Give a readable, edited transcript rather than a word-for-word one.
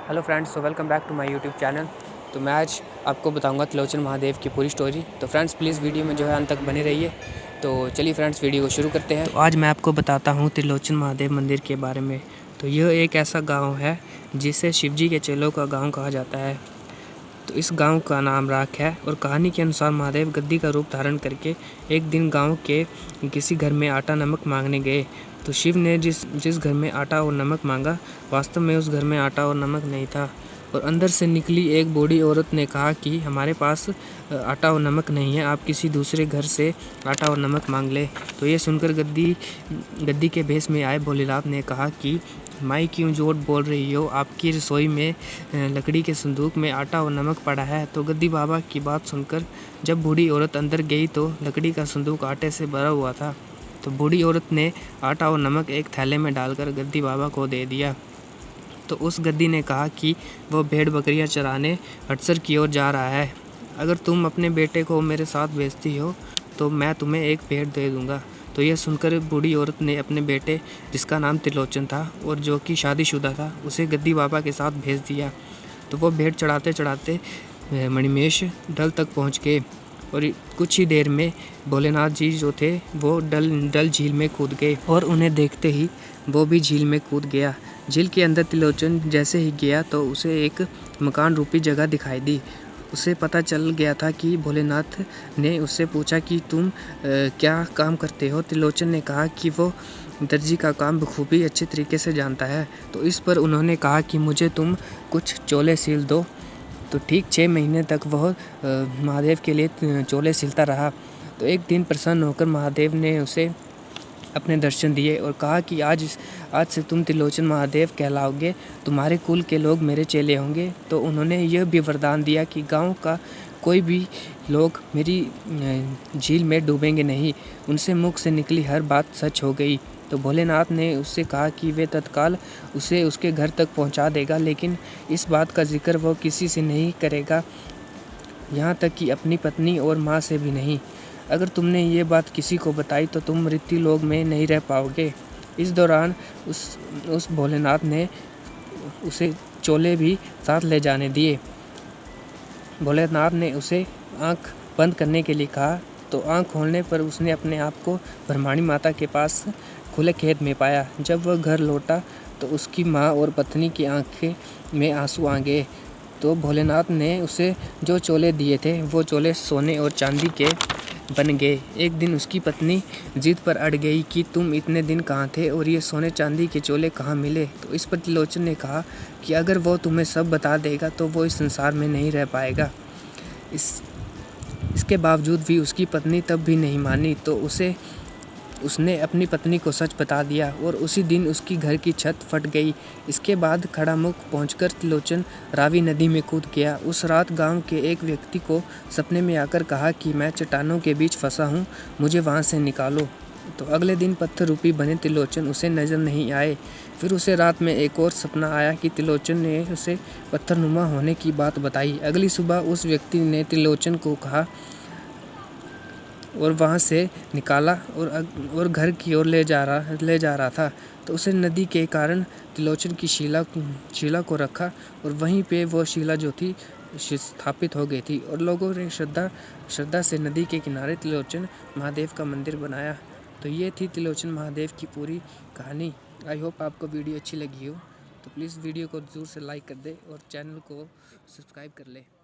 Hello friends, so welcome back to my YouTube channel. तो मैं आज आपको बताऊंगा त्रिलोचन महादेव की पूरी स्टोरी। तो फ्रेंड्स प्लीज़ वीडियो में जो है अंत तक बने रहिए। तो चलिए फ्रेंड्स वीडियो को शुरू करते हैं। तो आज मैं आपको बताता हूं त्रिलोचन महादेव मंदिर के बारे में। तो यह एक ऐसा गांव है जिसे शिवजी के चेलों का गांव कहा जाता है। तो इस गांव का नाम राख है और कहानी के अनुसार महादेव गद्दी का रूप धारण करके एक दिन गांव के किसी घर में आटा नमक मांगने गए। तो शिव ने जिस घर में आटा और नमक मांगा, वास्तव में उस घर में आटा और नमक नहीं था। और अंदर से निकली एक बूढ़ी औरत ने कहा कि हमारे पास आटा और नमक नहीं है, आप किसी दूसरे घर से आटा और नमक मांग ले। तो ये सुनकर गद्दी के भेष में आए भोलेनाथ ने कहा कि माई क्यों झूठ बोल रही हो, आपकी रसोई में लकड़ी के संदूक में आटा और नमक पड़ा है। तो गद्दी बाबा की बात सुनकर जब बूढ़ी औरत अंदर गई तो लकड़ी का संदूक आटे से भरा हुआ था। तो बूढ़ी औरत ने आटा और नमक एक थैले में डालकर गद्दी बाबा को दे दिया। तो उस गद्दी ने कहा कि वह भेड़ बकरियां चराने हटसर की ओर जा रहा है। अगर तुम अपने बेटे को मेरे साथ भेजती हो तो मैं तुम्हें एक भेड़ दे दूंगा। तो यह सुनकर बूढ़ी औरत ने अपने बेटे, जिसका नाम त्रिलोचन था और जो कि शादीशुदा था, उसे गद्दी बाबा के साथ भेज दिया। तो वो भेड़ चढ़ाते चढ़ाते मणिमेश डल तक पहुंच गए और कुछ ही देर में भोलेनाथ जी जो थे वो डल झील में कूद गए और उन्हें देखते ही वो भी झील में कूद गया। झील के अंदर त्रिलोचन जैसे ही गया तो उसे एक मकान रूपी जगह दिखाई दी। उसे पता चल गया था कि भोलेनाथ ने उससे पूछा कि तुम क्या काम करते हो। त्रिलोचन ने कहा कि वो दर्जी का काम बखूबी अच्छे तरीके से जानता है। तो इस पर उन्होंने कहा कि मुझे तुम कुछ चोले सील दो। तो ठीक 6 महीने तक वह महादेव के लिए चोले सिलता रहा। तो एक दिन प्रसन्न होकर महादेव ने उसे अपने दर्शन दिए और कहा कि आज से तुम त्रिलोचन महादेव कहलाओगे, तुम्हारे कुल के लोग मेरे चेले होंगे। तो उन्होंने यह भी वरदान दिया कि गांव का कोई भी लोग मेरी झील में डूबेंगे नहीं। उनसे मुख से निकली हर बात सच हो गई। तो भोलेनाथ ने उससे कहा कि वे तत्काल उसे उसके घर तक पहुंचा देगा, लेकिन इस बात का जिक्र वह किसी से नहीं करेगा, यहाँ तक कि अपनी पत्नी और माँ से भी नहीं। अगर तुमने ये बात किसी को बताई तो तुम मृत्यु लोक में नहीं रह पाओगे। इस दौरान उस भोलेनाथ ने उसे चोले भी साथ ले जाने दिए। भोलेनाथ ने उसे आंख बंद करने के लिए कहा। तो आंख खोलने पर उसने अपने आप को ब्रह्माणी माता के पास खुले खेत में पाया। जब वह घर लौटा तो उसकी माँ और पत्नी की आंखें में आंसू आ गए। तो भोलेनाथ ने उसे जो चोले दिए थे वो चोले सोने और चांदी के बन गए। एक दिन उसकी पत्नी जिद पर अड़ गई कि तुम इतने दिन कहाँ थे और ये सोने चांदी के चोले कहाँ मिले। तो इस पर त्रिलोचन ने कहा कि अगर वो तुम्हें सब बता देगा तो वो इस संसार में नहीं रह पाएगा। इसके बावजूद भी उसकी पत्नी तब भी नहीं मानी। तो उसने अपनी पत्नी को सच बता दिया और उसी दिन उसकी घर की छत फट गई। इसके बाद खड़ामुख पहुंचकर त्रिलोचन रावी नदी में कूद गया। उस रात गांव के एक व्यक्ति को सपने में आकर कहा कि मैं चट्टानों के बीच फंसा हूं, मुझे वहां से निकालो। तो अगले दिन पत्थर रूपी बने त्रिलोचन उसे नजर नहीं आए। फिर उसे रात में एक और सपना आया कि त्रिलोचन ने उसे पत्थरनुमा होने की बात बताई। अगली सुबह उस व्यक्ति ने त्रिलोचन को कहा और वहाँ से निकाला और घर की ओर ले जा रहा था। तो उसे नदी के कारण त्रिलोचन की शिला को रखा और वहीं पे वो शिला जो थी स्थापित हो गई थी और लोगों ने श्रद्धा से नदी के किनारे त्रिलोचन महादेव का मंदिर बनाया। तो ये थी त्रिलोचन महादेव की पूरी कहानी। आई होप आपको वीडियो अच्छी लगी हो। तो प्लीज़ वीडियो को ज़रूर से लाइक कर दे और चैनल को सब्सक्राइब कर ले।